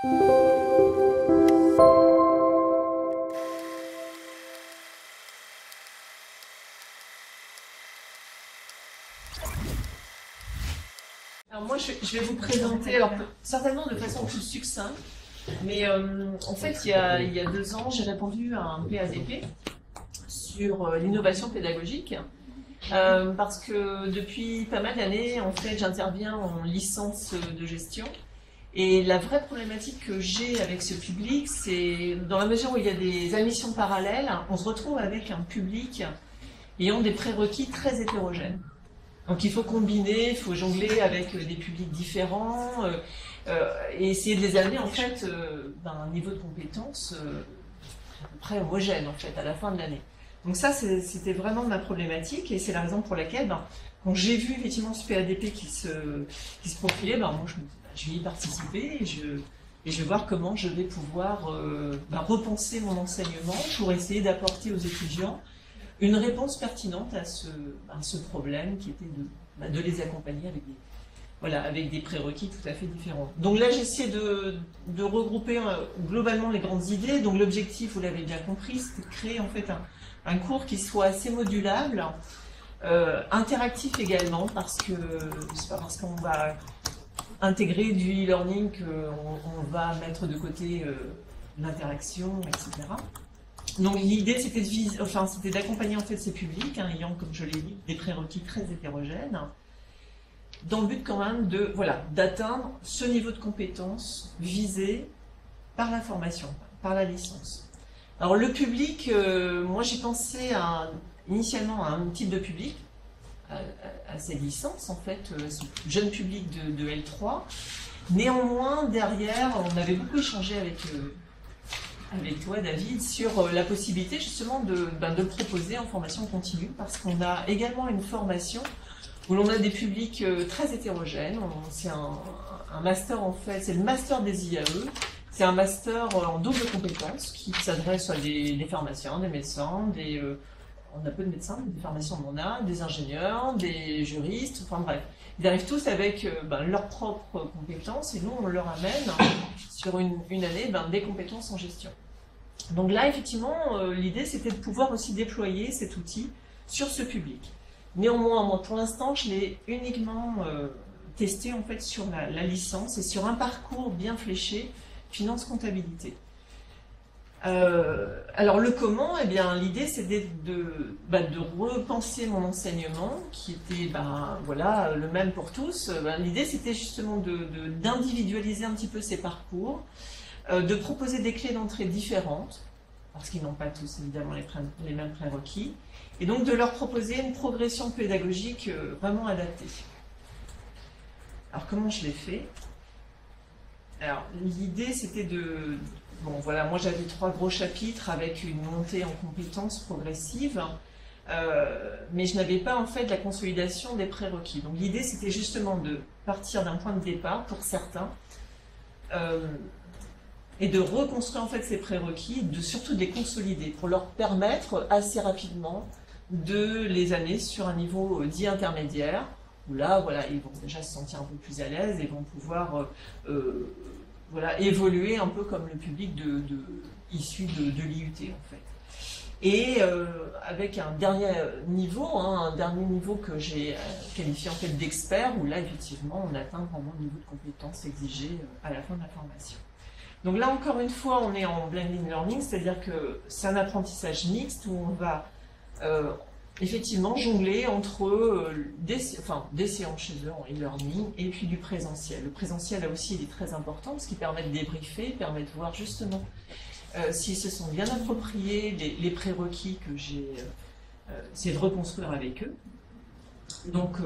Alors moi, je vais vous présenter, alors certainement de façon plus succincte, mais en fait, il y a 2 ans, j'ai répondu à un PADP sur l'innovation pédagogique, parce que depuis pas mal d'années, en fait, j'interviens en licence de gestion. Et la vraie problématique que j'ai avec ce public, c'est dans la mesure où il y a des admissions parallèles, on se retrouve avec un public ayant des prérequis très hétérogènes. Donc il faut combiner, il faut jongler avec des publics différents et essayer de les amener en fait à un niveau de compétence à peu près homogène en fait à la fin de l'année. Donc ça c'était vraiment ma problématique et c'est la raison pour laquelle quand j'ai vu effectivement ce PADP qui se profilait, moi je me dis je vais y participer et je vais voir comment je vais pouvoir repenser mon enseignement pour essayer d'apporter aux étudiants une réponse pertinente à ce problème qui était de les accompagner avec des prérequis tout à fait différents. Donc là, j'ai essayé de regrouper globalement les grandes idées. Donc l'objectif, vous l'avez bien compris, c'était de créer en fait un cours qui soit assez modulable, interactif également, parce que c'est pas parce qu'on va intégrer du e-learning qu'on va mettre de côté l'interaction, etc. Donc l'idée c'était d'accompagner en fait ces publics ayant, comme je l'ai dit, des prérequis très hétérogènes, dans le but quand même d'atteindre ce niveau de compétence visé par la formation, par la licence. Alors le public, moi j'ai pensé initialement à un type de public, à cette licence en fait, ce jeune public de L3. Néanmoins derrière, on avait beaucoup échangé avec toi David sur la possibilité justement de proposer en formation continue, parce qu'on a également une formation où l'on a des publics très hétérogènes. C'est un master en fait, c'est le master des IAE, c'est un master en double compétence qui s'adresse à des pharmaciens, des médecins, on a peu de médecins, mais des pharmaciens on en a, des ingénieurs, des juristes, enfin bref. Ils arrivent tous avec leurs propres compétences et nous on leur amène sur une année des compétences en gestion. Donc là effectivement l'idée c'était de pouvoir aussi déployer cet outil sur ce public. Néanmoins moi pour l'instant je l'ai uniquement testé en fait sur la licence et sur un parcours bien fléché, finance comptabilité. Alors le comment, eh bien l'idée c'était de repenser mon enseignement qui était le même pour tous. L'idée c'était justement d'individualiser un petit peu ces parcours, de proposer des clés d'entrée différentes, parce qu'ils n'ont pas tous évidemment les mêmes prérequis, et donc de leur proposer une progression pédagogique vraiment adaptée. Alors comment je l'ai fait? Alors l'idée c'était moi j'avais 3 gros chapitres avec une montée en compétences progressive, mais je n'avais pas en fait la consolidation des prérequis. Donc l'idée c'était justement de partir d'un point de départ pour certains et de reconstruire en fait ces prérequis, surtout de les consolider pour leur permettre assez rapidement de les amener sur un niveau dit intermédiaire, où là ils vont déjà se sentir un peu plus à l'aise et vont pouvoir évoluer un peu comme le public issu de l'IUT en fait. Et avec un dernier niveau que j'ai qualifié en fait d'expert, où là effectivement on atteint vraiment le niveau de compétence exigé à la fin de la formation. Donc là encore une fois on est en blended learning, c'est-à-dire que c'est un apprentissage mixte où on va effectivement jongler entre des séances chez eux en e-learning et puis du présentiel. Le présentiel là aussi il est très important parce qu'il permet de débriefer, permet de voir justement s'ils se sont bien appropriés les prérequis que j'ai essayé de reconstruire avec eux. Donc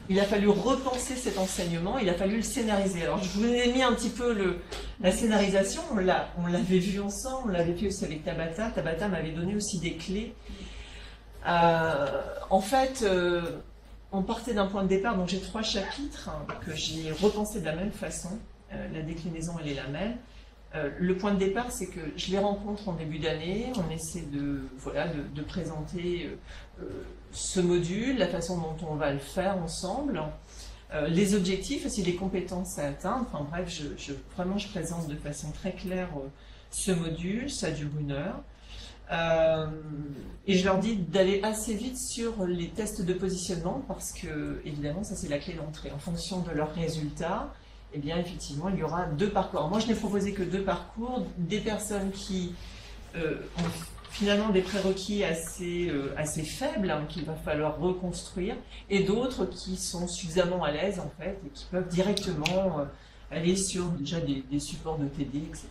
il a fallu repenser cet enseignement, il a fallu le scénariser. Alors je vous ai mis un petit peu la scénarisation, on l'avait vu ensemble, on l'avait fait aussi avec Tabata. Tabata m'avait donné aussi des clés. En fait, on partait d'un point de départ, donc j'ai 3 chapitres que j'ai repensés de la même façon. La déclinaison elle est la même. Le point de départ, c'est que je les rencontre en début d'année, on essaie de présenter ce module, la façon dont on va le faire ensemble, les objectifs, aussi les compétences à atteindre. Enfin bref, vraiment je présente de façon très claire ce module, ça dure 1 heure. Et je leur dis d'aller assez vite sur les tests de positionnement parce que, évidemment, ça c'est la clé d'entrée. En fonction de leurs résultats, eh bien, effectivement, il y aura 2 parcours. Alors, moi, je n'ai proposé que 2 parcours, des personnes qui ont finalement des prérequis assez faibles, hein, qu'il va falloir reconstruire, et d'autres qui sont suffisamment à l'aise, en fait, et qui peuvent directement aller sur déjà des supports de TD, etc.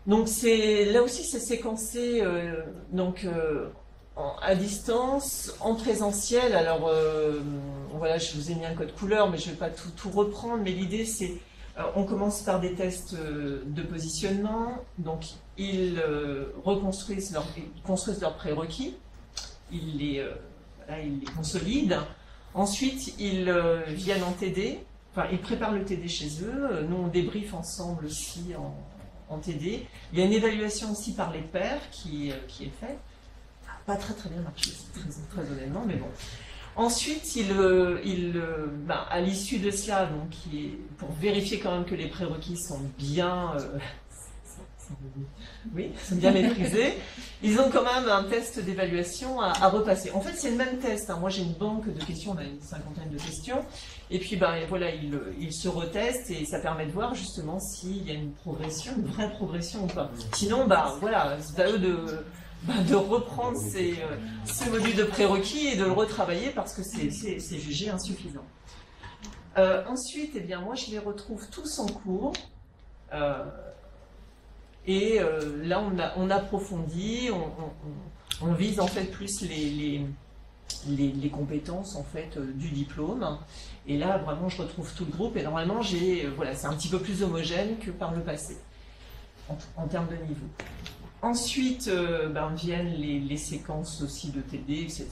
Donc là aussi c'est séquencé à distance, en présentiel. Alors voilà, je vous ai mis un code couleur, mais je ne vais pas tout reprendre. Mais l'idée c'est, on commence par des tests de positionnement. Donc ils construisent leurs prérequis, ils les consolident. Ensuite ils viennent en TD. Enfin, ils préparent le TD chez eux. Nous on débriefe ensemble aussi en TD. Il y a une évaluation aussi par les pairs qui est faite. Pas très bien marché, très honnêtement, mais bon. Ensuite, à l'issue de cela, donc, pour vérifier quand même que les prérequis sont bien, sont bien maîtrisés, ils ont quand même un test d'évaluation à repasser. En fait, c'est le même test. Hein. Moi, j'ai une banque de questions, on a une 50aine de questions. Et puis, voilà, ils se retestent et ça permet de voir justement s'il y a une progression, une vraie progression ou pas. Sinon, voilà, c'est à eux de reprendre ce module de prérequis et de le retravailler parce que c'est jugé insuffisant. Ensuite, eh bien, moi, je les retrouve tous en cours. Et là, on approfondit, on vise en fait plus les compétences en fait du diplôme. Et là, vraiment, je retrouve tout le groupe. Et normalement, voilà, c'est un petit peu plus homogène que par le passé, en termes de niveau. Ensuite, viennent les séquences aussi de TD, etc.,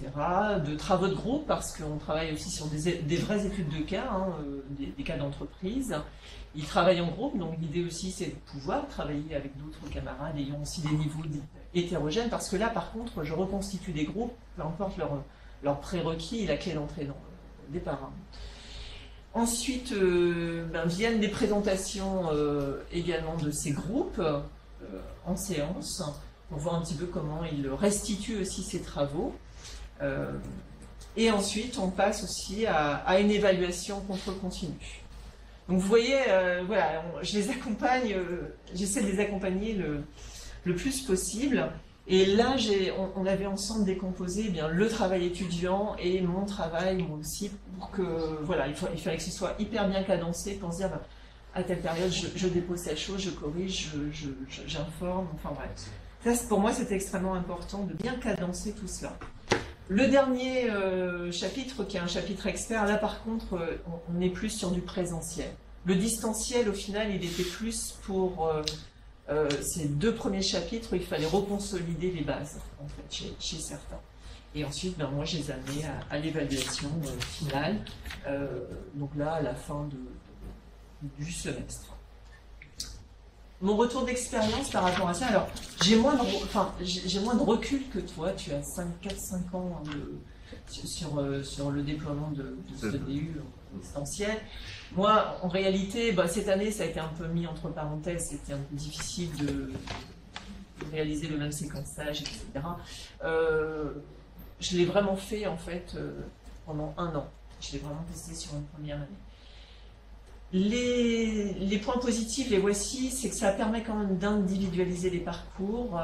de travaux de groupe, parce qu'on travaille aussi sur des vraies études de cas, hein, des cas d'entreprise. Ils travaillent en groupe, donc l'idée aussi c'est de pouvoir travailler avec d'autres camarades ayant aussi des niveaux hétérogènes, parce que là, par contre, je reconstitue des groupes, peu importe leur prérequis et la clé d'entrée dans le départ. Hein. Ensuite, viennent des présentations également de ces groupes, en séance, pour voir un petit peu comment il restitue aussi ses travaux. Et ensuite, on passe aussi à une évaluation contrôle continu. Donc vous voyez, voilà, je les accompagne, j'essaie de les accompagner le plus possible. Et là, on avait ensemble décomposé le travail étudiant et mon travail, moi aussi, pour que, voilà, il fallait que ce soit hyper bien cadencé pour se dire, à telle période, je dépose telle chose, je corrige, j'informe, enfin bref. Ça, pour moi, c'était extrêmement important de bien cadencer tout cela. Le dernier chapitre, qui est un chapitre expert, là par contre, on est plus sur du présentiel. Le distanciel, au final, il était plus pour ces 2 premiers chapitres, il fallait reconsolider les bases, en fait, chez certains. Et ensuite, moi, je les amenais à l'évaluation finale, donc là, à la fin du semestre. Mon retour d'expérience par rapport à ça, alors j'ai moins de recul que toi, tu as 4-5 ans sur le déploiement de ce DU distanciel. Moi, en réalité, cette année, ça a été un peu mis entre parenthèses, c'était un peu difficile de réaliser le même séquençage, etc. Je l'ai vraiment fait, en fait, pendant 1 an. Je l'ai vraiment testé sur une première année. Les points positifs, les voici, c'est que ça permet quand même d'individualiser les parcours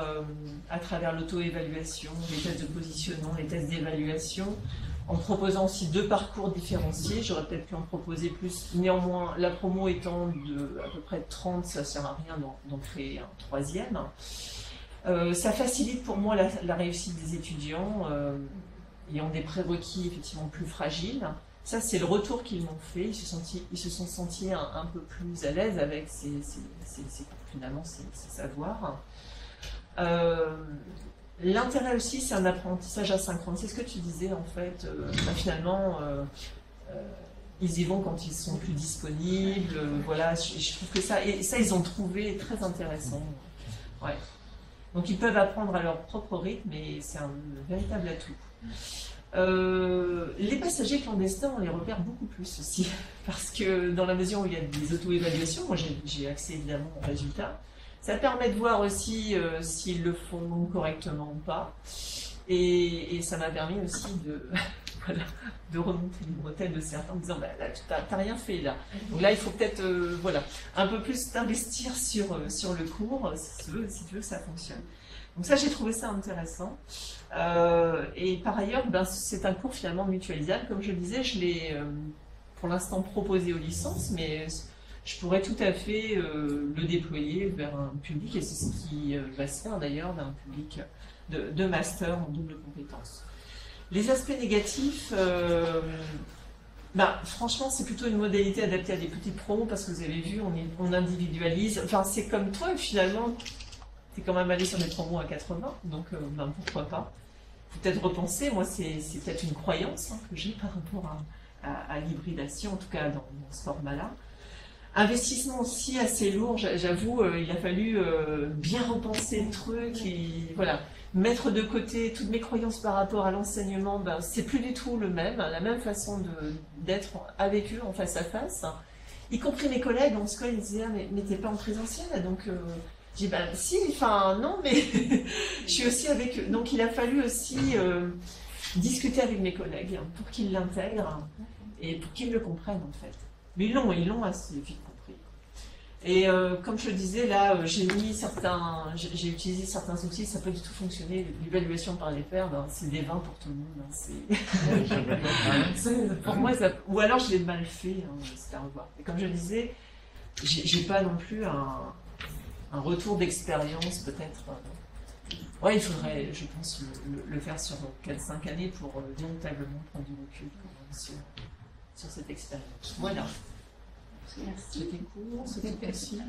à travers l'auto-évaluation, les tests de positionnement, les tests d'évaluation, en proposant aussi 2 parcours différenciés. J'aurais peut-être pu en proposer plus. Néanmoins, la promo étant de à peu près 30, ça ne sert à rien d'en créer un 3e. Ça facilite pour moi la réussite des étudiants ayant des prérequis effectivement plus fragiles. Ça, c'est le retour qu'ils m'ont fait. Ils se sont sentis un peu plus à l'aise avec finalement ces savoirs. L'intérêt aussi, c'est un apprentissage asynchrone. C'est ce que tu disais, en fait. Finalement, ils y vont quand ils sont plus disponibles. Voilà, je trouve que ça, ils ont trouvé très intéressant. Ouais. Donc, ils peuvent apprendre à leur propre rythme et c'est un véritable atout. Les passagers clandestins, on les repère beaucoup plus aussi, parce que dans la mesure où il y a des auto-évaluations, moi j'ai accès évidemment aux résultats, ça permet de voir aussi s'ils le font correctement ou pas, et ça m'a permis aussi de, voilà, de remonter les bretelles de certains en disant bah, là t'as rien fait là. Donc là il faut peut-être voilà, un peu plus t'investir sur le cours si tu veux que ça fonctionne. Donc ça j'ai trouvé ça intéressant. Et par ailleurs, ben, c'est un cours finalement mutualisable. Comme je le disais, je l'ai pour l'instant proposé aux licences, mais je pourrais tout à fait le déployer vers un public, et c'est ce qui va se faire d'ailleurs d'un public de master en double compétence. Les aspects négatifs, ben, franchement, c'est plutôt une modalité adaptée à des petites promos, parce que vous avez vu, on individualise. Enfin, c'est comme toi, finalement. C'est quand même allé sur des promos à 80, donc ben, pourquoi pas. Faut peut-être repenser, moi c'est peut-être une croyance que j'ai par rapport à l'hybridation, en tout cas dans ce format-là. Investissement aussi assez lourd, j'avoue, il a fallu bien repenser le truc, et voilà, mettre de côté toutes mes croyances par rapport à l'enseignement, ben, c'est plus du tout la même façon d'être avec eux en face à face. Y compris mes collègues, en ce cas, ils disaient, mais t'es pas en présentiel, donc... J'ai dit, ben si, enfin non, mais je suis aussi avec eux. Donc il a fallu aussi discuter avec mes collègues pour qu'ils l'intègrent et pour qu'ils le comprennent en fait. Mais ils l'ont assez vite compris. Et comme je le disais, là, j'ai utilisé certains outils, ça n'a pas du tout fonctionné. L'évaluation par les pairs, ben, c'est des 20 pour tout le monde. Hein, pour moi, ou alors je l'ai mal fait, c'est à revoir. Et comme je le disais, j'ai pas non plus un retour d'expérience peut-être. Ouais, il faudrait, je pense, le faire sur 4-5 années pour véritablement prendre du recul sur cette expérience. Voilà. Merci. C'était court, c'était facile.